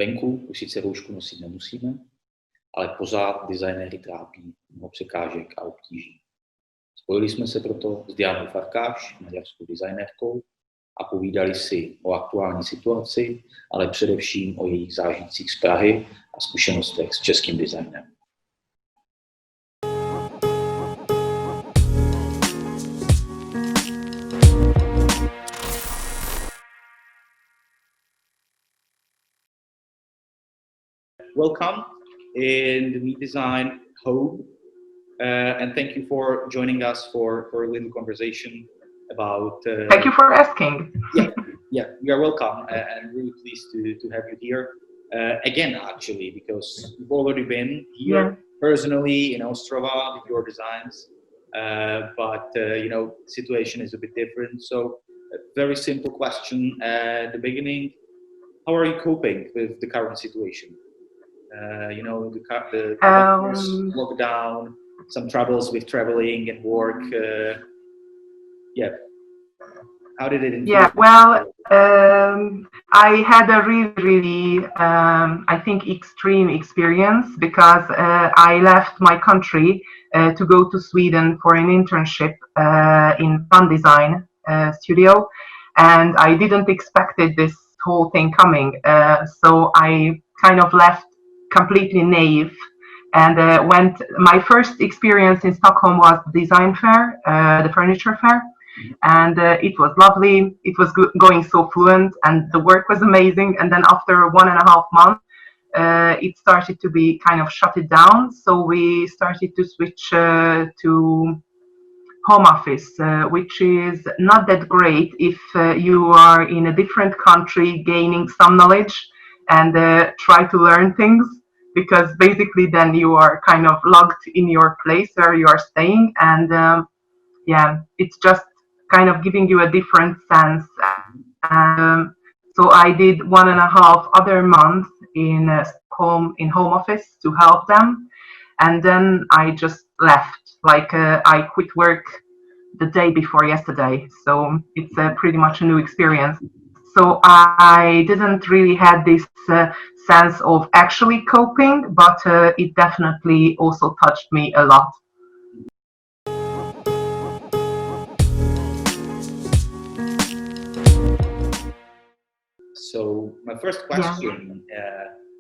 Venku už sice roušku nosit nemusíme, ale pořád designéry trápí mnoho překážek a obtíží. Spojili jsme se proto s Diánou Farkas, maďarskou designérkou, a povídali si o aktuální situaci, ale především o jejich zážitcích z Prahy a zkušenostech s českým designem. Welcome in the Me Design home, and thank you for joining us for a little conversation about... Thank you for asking. Yeah, you are welcome, and really pleased to have you here again, actually, because you've already been here personally in Ostrava with your designs, but the situation is a bit different. So, a very simple question at the beginning: how are you coping with the current situation? The lockdown, some troubles with traveling and work. How did it? I had a really, I think, extreme experience because I left my country to go to Sweden for an internship in fun design studio, and I didn't expected this whole thing coming. So I kind of left completely naive, and my first experience in Stockholm was the design fair, the furniture fair, and it was lovely. It was going so fluent, and the work was amazing. And then after 1.5 months, it started to be kind of shut it down. So we started to switch to home office, which is not that great if you are in a different country gaining some knowledge and try to learn things, because basically then you are kind of locked in your place where you are staying, and it's just kind of giving you a different sense. So I did 1.5 other months in home office to help them, and then I just left. I quit work the day before yesterday, so it's pretty much a new experience. So I didn't really have this sense of actually coping, but it definitely also touched me a lot. So my first question,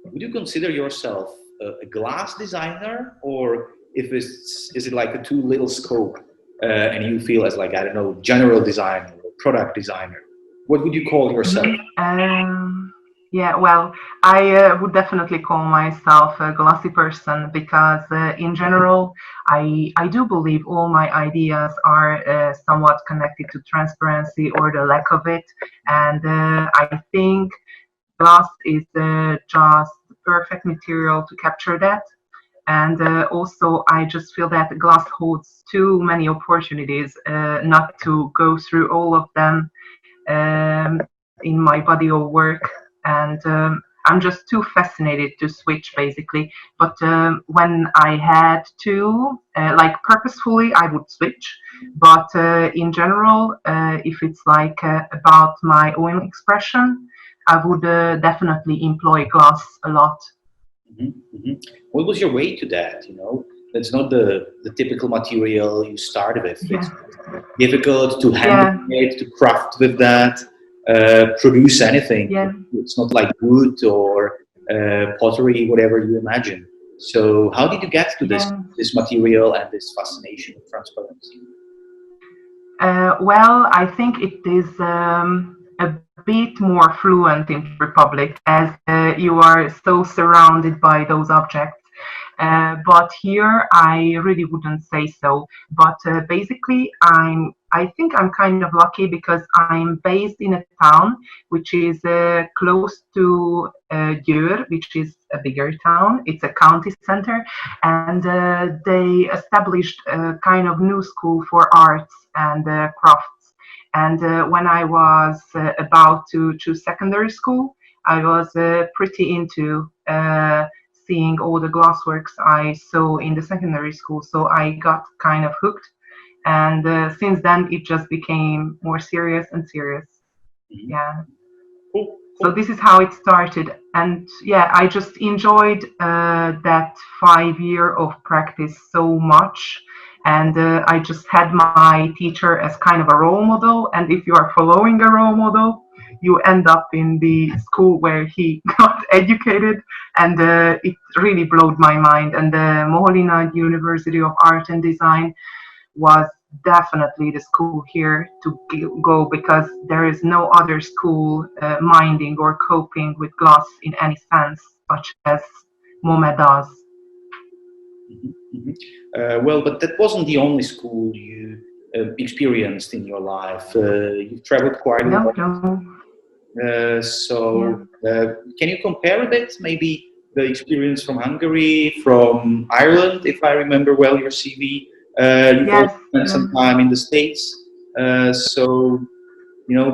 would you consider yourself a glass designer, or is it like a too little scope and you feel as like, I don't know, general designer or product designer? What would you call yourself? I would definitely call myself a glassy person, because in general, I do believe all my ideas are somewhat connected to transparency or the lack of it. And I think glass is just the perfect material to capture that. And also, I just feel that glass holds too many opportunities not to go through all of them in my body of work, and I'm just too fascinated to switch, basically. But when I had to, purposefully, I would switch. But in general, if it's about my own expression, I would definitely employ glass a lot. What was your way to that? That's not the typical material you started with. It's difficult to handle it, to craft with that, produce anything. It's not like wood or pottery, whatever you imagine. So how did you get to this material and this fascination of transparency? I think it is a bit more fluent in Republic, as you are so surrounded by those objects. But here I really wouldn't say so. But basically, I think I'm kind of lucky because I'm based in a town which is close to Győr, which is a bigger town. It's a county center, and they established a kind of new school for arts and crafts. And when I was about to choose secondary school, I was pretty into seeing all the glassworks I saw in the secondary school. So I got kind of hooked. And since then, it just became more serious and serious. Cool. So this is how it started, and yeah, I just enjoyed that 5 year of practice so much, and I just had my teacher as kind of a role model, and if you are following a role model, you end up in the school where he got educated, and it really blew my mind. And the Moholina University of Art and Design was definitely the school here to go, because there is no other school minding or coping with glass in any sense, such as MOME does. Well, but that wasn't the only school you experienced in your life. You've traveled quite a lot. Can you compare a bit, maybe the experience from Hungary, from Ireland, if I remember well your CV? You've also spent some time in the States.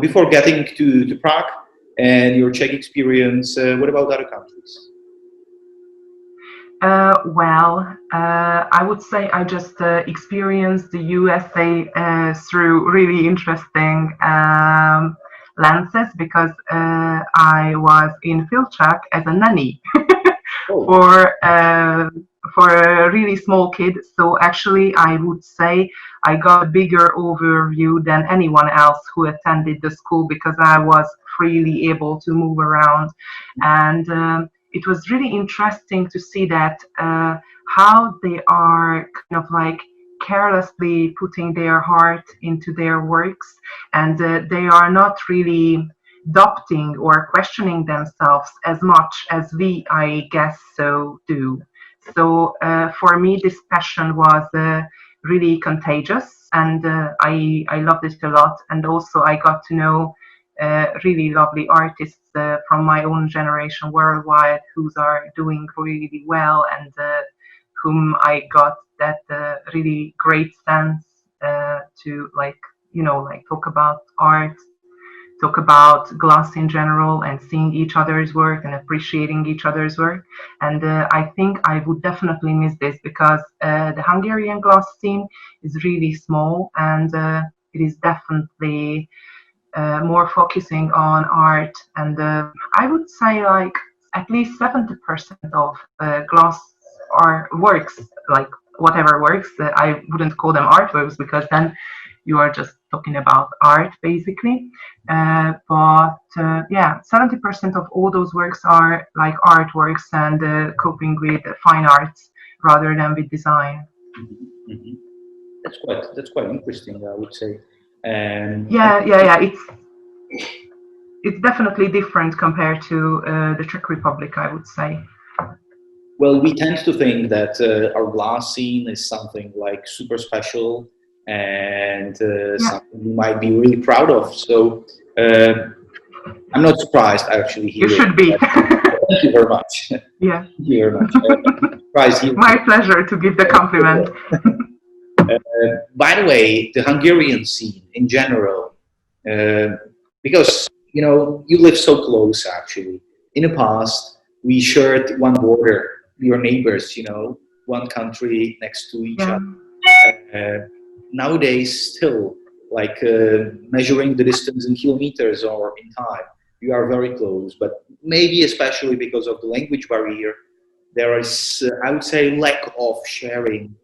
Before getting to Prague and your Czech experience, what about other countries? I would say I just experienced the USA through really interesting lenses, because I was in Filchak as a nanny for a really small kid. So actually, I would say I got a bigger overview than anyone else who attended the school, because I was freely able to move around. And it was really interesting to see that how they are kind of like carelessly putting their heart into their works, and they are not really doubting or questioning themselves as much as we, I guess, so do. So for me, this passion was really contagious, and I loved it a lot. And also I got to know really lovely artists from my own generation worldwide who are doing really well, and whom I got that really great sense to talk about art, talk about glass in general, and seeing each other's work and appreciating each other's work. And I think I would definitely miss this, because the Hungarian glass scene is really small, and it is definitely more focusing on art. And I would say like at least 70% of glass are works, like whatever works. I wouldn't call them artworks, because then you are just talking about art basically. But 70% of all those works are like artworks and coping with fine arts rather than with design. Mm-hmm. That's quite interesting, I would say. It's definitely different compared to the Czech Republic, I would say. Well, we tend to think that our glass scene is something like super special and something we might be really proud of. So I'm not surprised actually here. You should be. Thank you very much. Yeah. Thank you very much. Surprised here. My pleasure to give the compliment. By the way, the Hungarian scene in general, because you live so close actually. In the past, we shared one border. We were neighbors, one country next to each other. Nowadays, still, like measuring the distance in kilometers or in time, you are very close. But maybe especially because of the language barrier, there is, I would say, lack of sharing,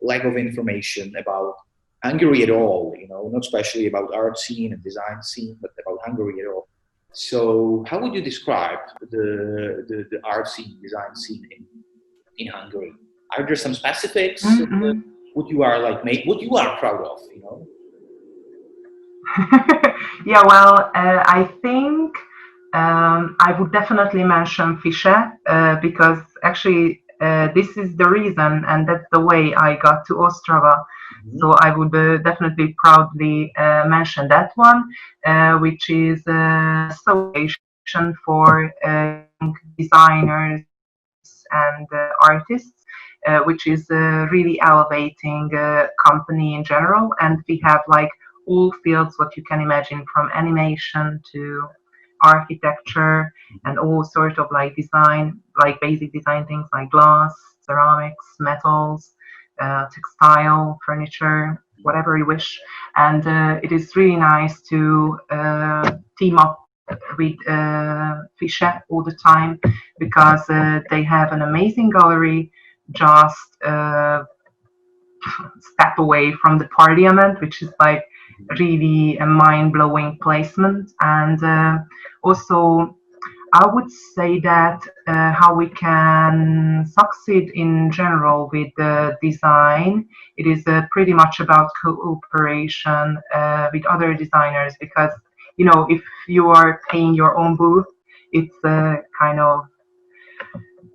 lack of information about Hungary at all. Not especially about art scene and design scene, but about Hungary at all. So, how would you describe the art scene, design scene in Hungary? Are there some specifics? Mm-hmm. What you are proud of? I think I would definitely mention Fische, because actually this is the reason, and that's the way I got to Ostrava. Mm-hmm. So I would definitely proudly mention that one, which is an association for designers and artists, which is really elevating company in general. And we have like all fields what you can imagine, from animation to architecture and all sort of like design, like basic design things like glass, ceramics, metals, textile, furniture, whatever you wish. And it is really nice to team up with Fischer all the time, because they have an amazing gallery just step away from the Parliament, which is like really a mind-blowing placement. And also I would say that how we can succeed in general with design, it is pretty much about cooperation with other designers, because, you know, if you are paying your own booth, it's kind of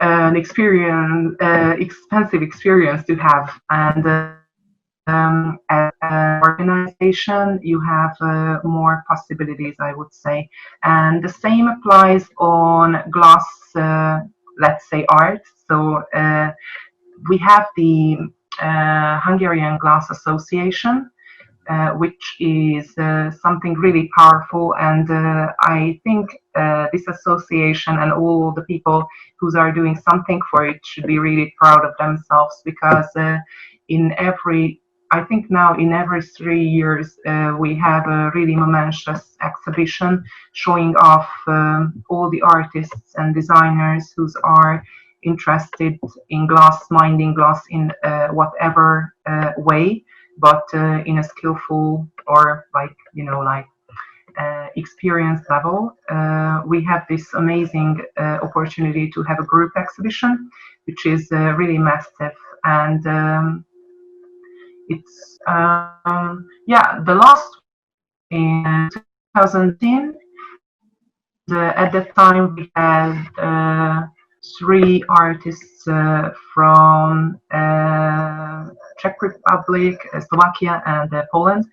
an experience, expensive experience to have. And as an organization, you have more possibilities, I would say. And the same applies on glass, let's say, art. So we have the Hungarian Glass Association, which is something really powerful. And I think this association and all the people who are doing something for it should be really proud of themselves, because I think now in every 3 years we have a really momentous exhibition showing off all the artists and designers who are interested in glass, minding glass in whatever way, but in a skillful or experience level. We have this amazing opportunity to have a group exhibition, which is really massive. And it's the last in 2010. At that time we had 3 artists from Czech Republic, Slovakia, and Poland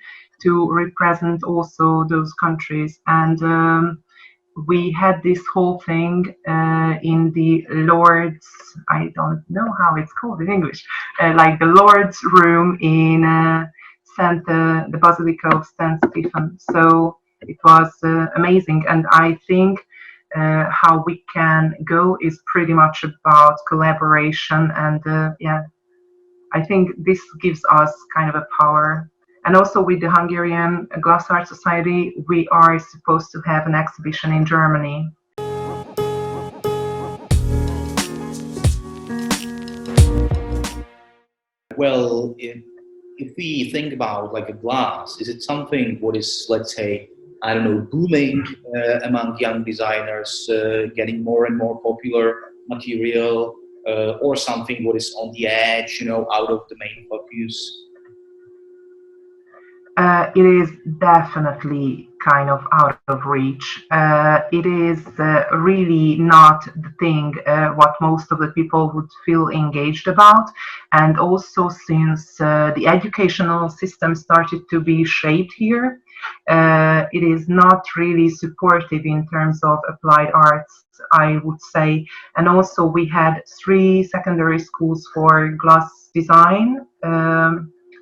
to represent also those countries. And we had this whole thing in the Lord's, I don't know how it's called in English, like the Lord's room in the Basilica of St. Stephen. So it was amazing. And I think how we can go is pretty much about collaboration. And I think this gives us kind of a power. And also with the Hungarian Glass Art Society, we are supposed to have an exhibition in Germany. Well, if we think about like a glass, is it something what is, let's say, I don't know, booming among young designers, getting more and more popular material, or something what is on the edge, out of the main focus? It is definitely kind of out of reach. It is really not the thing what most of the people would feel engaged about. And also since the educational system started to be shaped here, it is not really supportive in terms of applied arts, I would say. And also we had 3 secondary schools for glass design,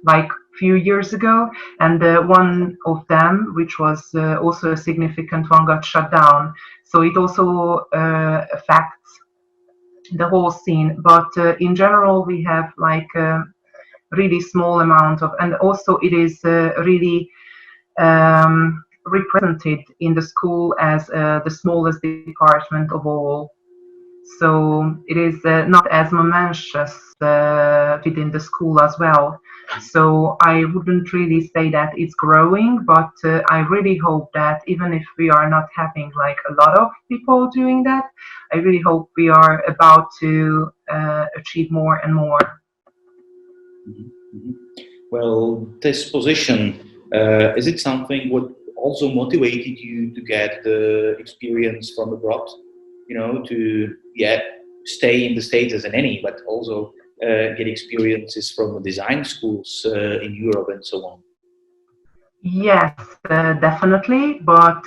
like few years ago, and one of them, which was also a significant one, got shut down. So it also affects the whole scene. But in general, we have like a really small amount of, and also it is really represented in the school as the smallest department of all. So it is not as momentous within the school as well. So I wouldn't really say that it's growing, but I really hope that even if we are not having like a lot of people doing that, I really hope we are about to achieve more and more. Mm-hmm. Well, this position, is it something what also motivated you to get the experience from abroad, to stay in the States as an any, but also get experiences from design schools in Europe and so on? Yes, definitely. But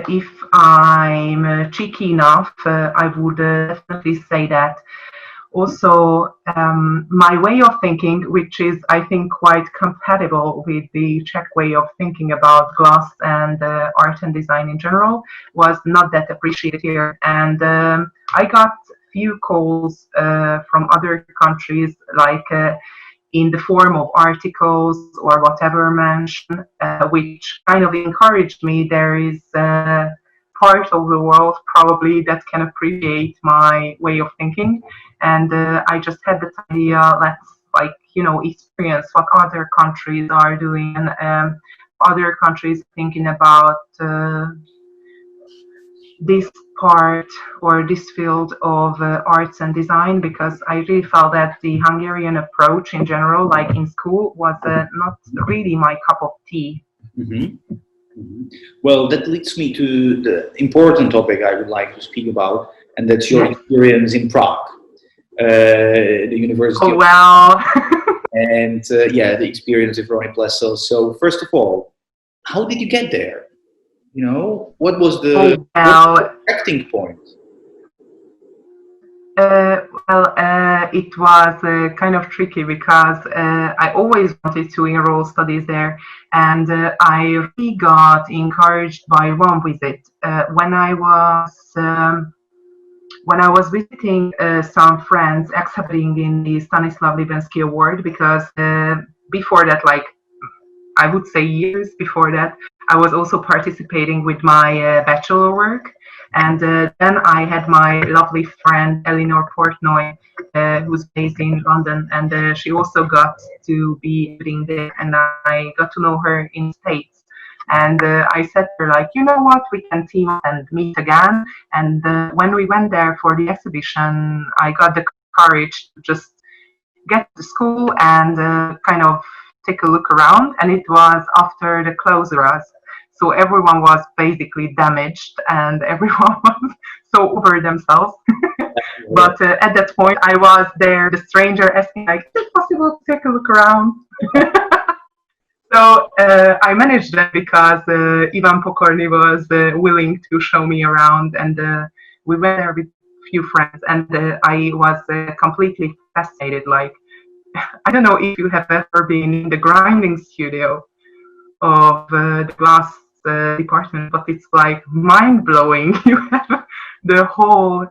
if I'm cheeky enough, I would definitely say that also my way of thinking, which is, I think, quite compatible with the Czech way of thinking about glass and art and design in general, was not that appreciated here. And I got few calls from other countries, like in the form of articles or whatever mention, which kind of encouraged me. There is part of the world probably that can appreciate my way of thinking. And I just had this idea, let's experience what other countries are doing, and other countries thinking about this part or this field of arts and design, because I really felt that the Hungarian approach in general, like in school, was not really my cup of tea. Mm-hmm. Mm-hmm. Well, that leads me to the important topic I would like to speak about, and that's your experience in Prague, the University. Oh, well. And the experience of Ronnie Plessel. So first of all, how did you get there? You know, what was the acting point? It was kind of tricky because I always wanted to enroll studies there, and I really got encouraged by one visit when I was visiting some friends exhibiting in the Stanislav Libenski Award, because before that, like I would say years before that, I was also participating with my bachelor work. And then I had my lovely friend Elinor Portnoy, who's based in London, and she also got to be living there, and I got to know her in the States. And I said to her, like, you know what, we can team up and meet again. And when we went there for the exhibition, I got the courage to just get to school and kind of take a look around. And it was after the closures. So everyone was basically damaged and everyone was so over themselves. But at that point, I was there, the stranger asking, like, is it possible to take a look around? So I managed that because Ivan Pokorny was willing to show me around, and we went there with a few friends, and I was completely fascinated. Like, I don't know if you have ever been in the grinding studio of the glass department, but it's like mind-blowing. You have the whole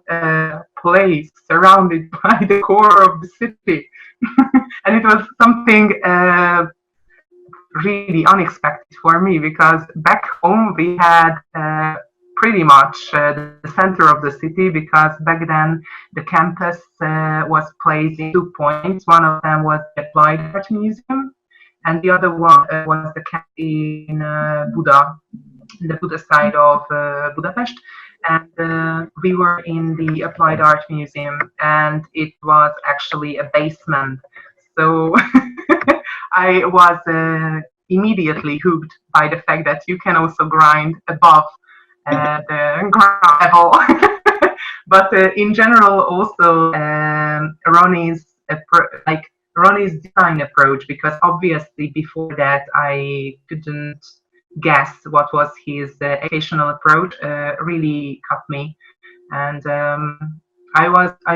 place surrounded by the core of the city. And it was something really unexpected for me, because back home we had pretty much the center of the city, because back then the campus was placed in 2 points. One of them was the Applied Art Museum, and the other one was the campus in Buda, the Buda side of Budapest. And we were in the Applied Art Museum, and it was actually a basement. So I was immediately hooked by the fact that you can also grind above the ground level. But in general, also Ronnie's design approach, because obviously before that I couldn't guess what was his educational approach, really caught me. And I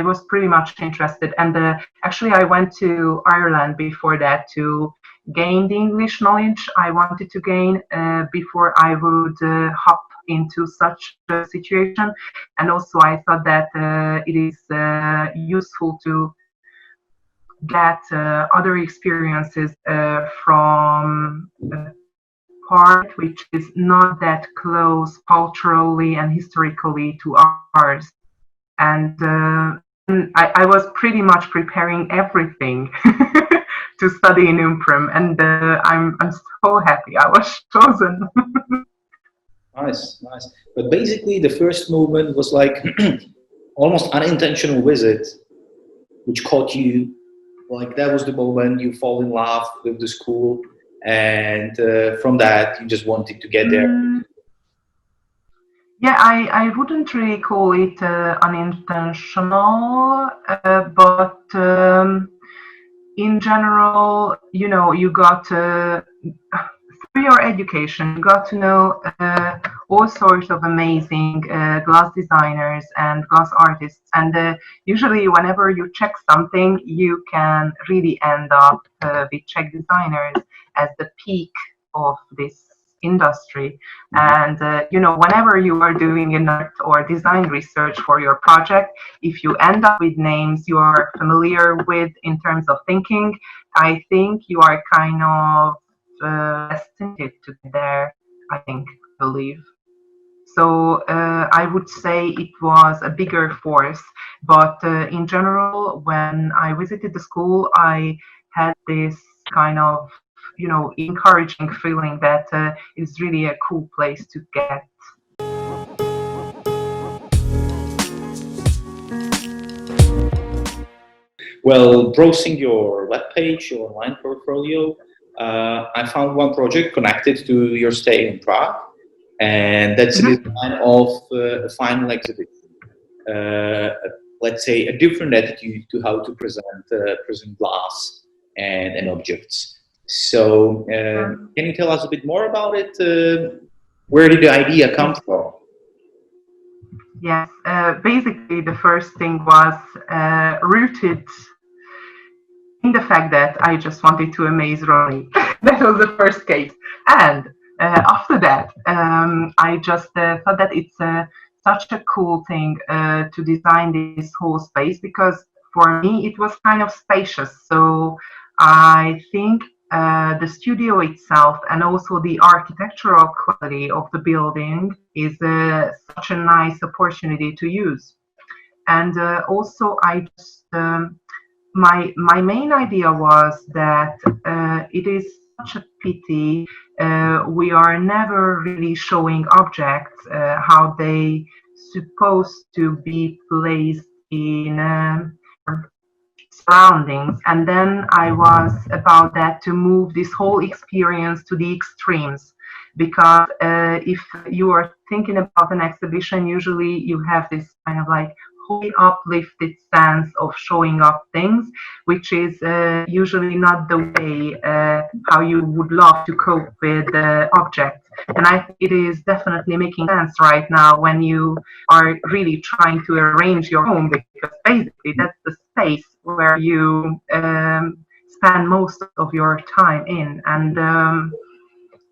was pretty much interested, and actually I went to Ireland before that to gain the English knowledge I wanted to gain before I would hop into such a situation. And also I thought that it is useful to get other experiences from a part which is not that close culturally and historically to ours. And I was pretty much preparing everything to study in Umprum, and I'm so happy I was chosen. Nice. But basically, the first movement was like almost unintentional visit, which caught you. Like that was the moment you fall in love with the school, and from that you just wanted to get there. Yeah, I wouldn't really call it unintentional, but in general, you know, you got through your education, you got to know all sorts of amazing glass designers and glass artists, and usually whenever you check something, you can really end up with Czech designers as the peak of this industry. And you know, whenever you are doing an art or design research for your project, if you end up with names you are familiar with in terms of thinking, I think you are kind of destined to get there, I believe. So I would say it was a bigger force. But in general, when I visited the school, I had this kind of, encouraging feeling that it's really a cool place to get. Well, browsing your webpage, your online portfolio, I found one project connected to your stay in Prague, and that's the design of a final exhibition. Let's say a different attitude to how to present glass and objects. So, can you tell us a bit more about it? Where did the idea come from? Yes, basically the first thing was rooted in the fact that I just wanted to amaze Ronnie. That was the first case. And after that, I just thought that it's such a cool thing to design this whole space, because for me it was kind of spacious. So I think the studio itself and also the architectural quality of the building is such a nice opportunity to use. And also I just my main idea was that it is such a pity we are never really showing objects how they supposed to be placed in surroundings. And then I was about that to move this whole experience to the extremes, because if you are thinking about an exhibition, usually you have this kind of like wholly uplifted sense of showing off things, which is usually not the way how you would love to cope with objects. And I think it is definitely making sense right now when you are really trying to arrange your home, because basically that's the space where you spend most of your time in. And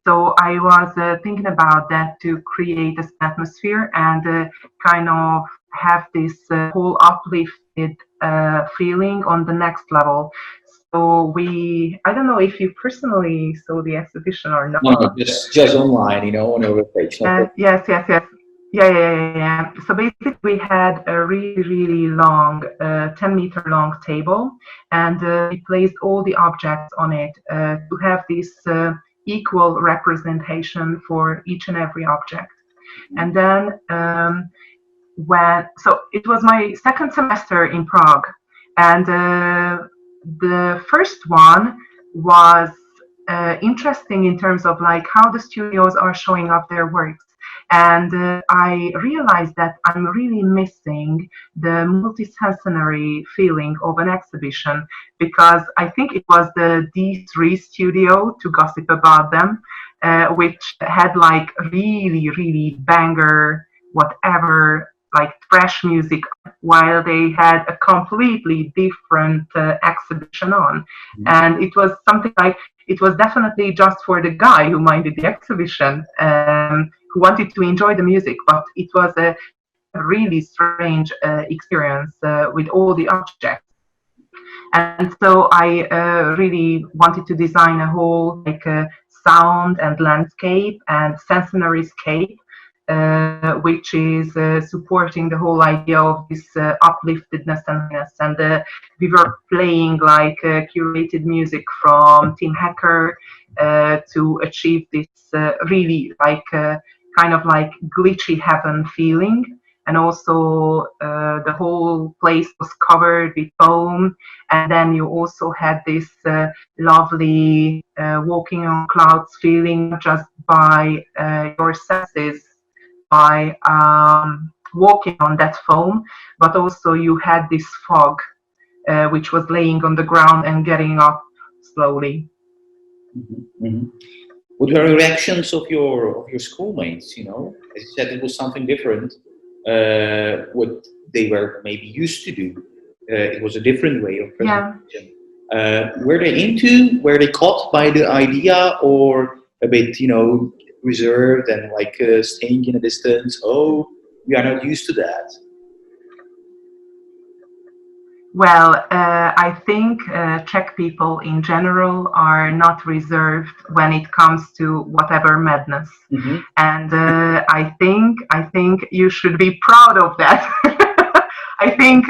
so I was thinking about that to create this atmosphere and kind of have this whole uplifted feeling on the next level. So I don't know if you personally saw the exhibition or not. No, just online, on our webpage. Yes. Yeah. So basically we had a really, really long, 10-meter long table, and we placed all the objects on it to have this equal representation for each and every object. And then so it was my second semester in Prague, and the first one was interesting in terms of like how the studios are showing up their works. And I realized that I'm really missing the multisensory feeling of an exhibition, because I think it was the D3 studio, to gossip about them, which had like really, really banger, whatever, like thrash music, while they had a completely different exhibition on. And it was something like, it was definitely just for the guy who minded the exhibition, who wanted to enjoy the music, but it was a really strange experience with all the objects. And so I really wanted to design a whole like sound and landscape and sensory-scape, which is supporting the whole idea of this upliftedness and we were playing like curated music from Tim Hacker to achieve this really like kind of like glitchy heaven feeling. And also the whole place was covered with foam, and then you also had this lovely walking on clouds feeling, just by your senses, by walking on that foam, but also you had this fog which was laying on the ground and getting up slowly. What were the reactions of your schoolmates? As you said, it was something different. What they were maybe used to do. It was a different way of presentation. Were they into? Were they caught by the idea, or a bit, reserved and like staying in a distance? Oh, we are not used to that. Well, I think Czech people in general are not reserved when it comes to whatever madness, and I think you should be proud of that. I think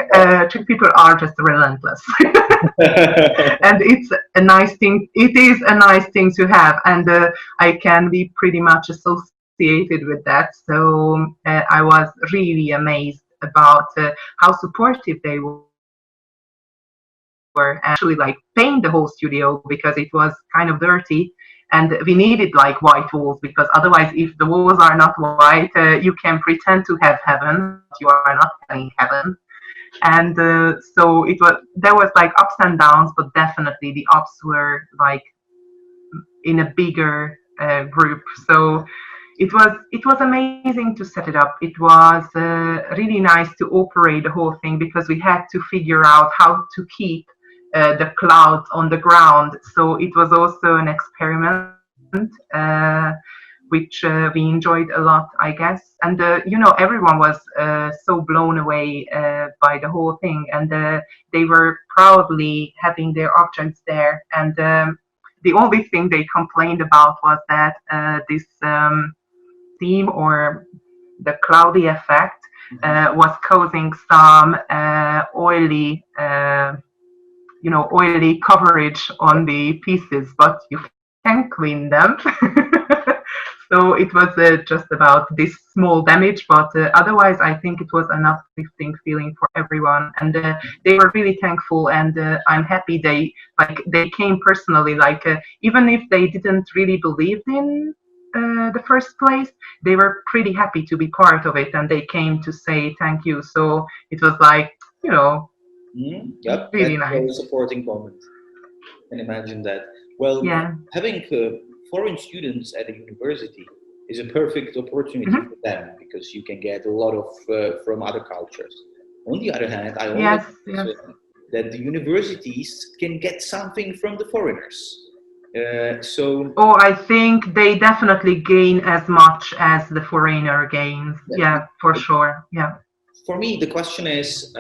Czech people are just relentless, and it's a nice thing. It is a nice thing to have, and I can be pretty much associated with that. So I was really amazed about how supportive they were. Actually like paint the whole studio because it was kind of dirty, and we needed like white walls, because otherwise if the walls are not white, you can pretend to have heaven, but you are not having heaven. And so there was like ups and downs, but definitely the ups were like in a bigger group. So it was amazing to set it up. It was really nice to operate the whole thing, because we had to figure out how to keep the clouds on the ground. So it was also an experiment, which we enjoyed a lot, I guess. And everyone was so blown away by the whole thing, and they were proudly having their objects there. And the only thing they complained about was that this theme, or the cloudy effect, was causing some oily coverage on the pieces, but you can clean them. So it was just about this small damage, but otherwise I think it was an uplifting feeling for everyone, and they were really thankful, and I'm happy they came personally, even if they didn't really believe in the first place, they were pretty happy to be part of it, and they came to say thank you. So it was like, Yep, really that's nice. a supporting moment. I can imagine that. Well, having foreign students at a university is a perfect opportunity for them, because you can get a lot of from other cultures. On the other hand, I always say that the universities can get something from the foreigners. I think they definitely gain as much as the foreigner gains. Yeah, for sure. Yeah. For me, the question is,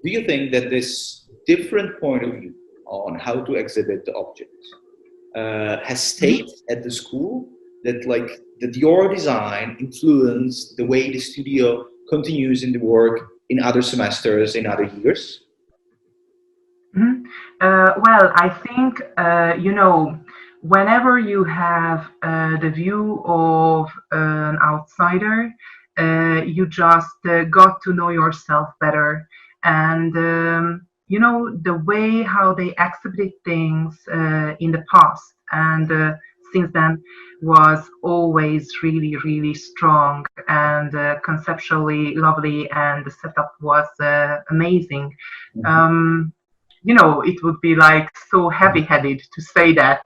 do you think that this different point of view on how to exhibit the objects has stayed at the school, that your design influenced the way the studio continues in the work in other semesters, in other years? Well, I think, whenever you have the view of an outsider, you just got to know yourself better. And, the way how they exhibited things in the past and since then was always really, really strong and conceptually lovely, and the setup was amazing. It would be like so heavy-headed to say that,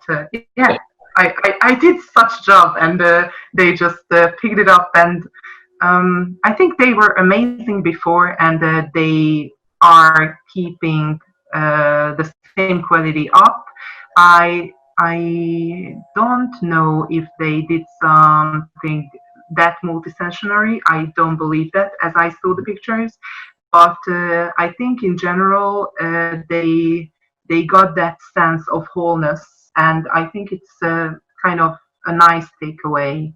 I did such job, and they just picked it up, and I think they were amazing before, and they are keeping the same quality up. I don't know if they did something that multisensory. I don't believe that, as I saw the pictures. But I think in general they got that sense of wholeness, and I think it's kind of a nice takeaway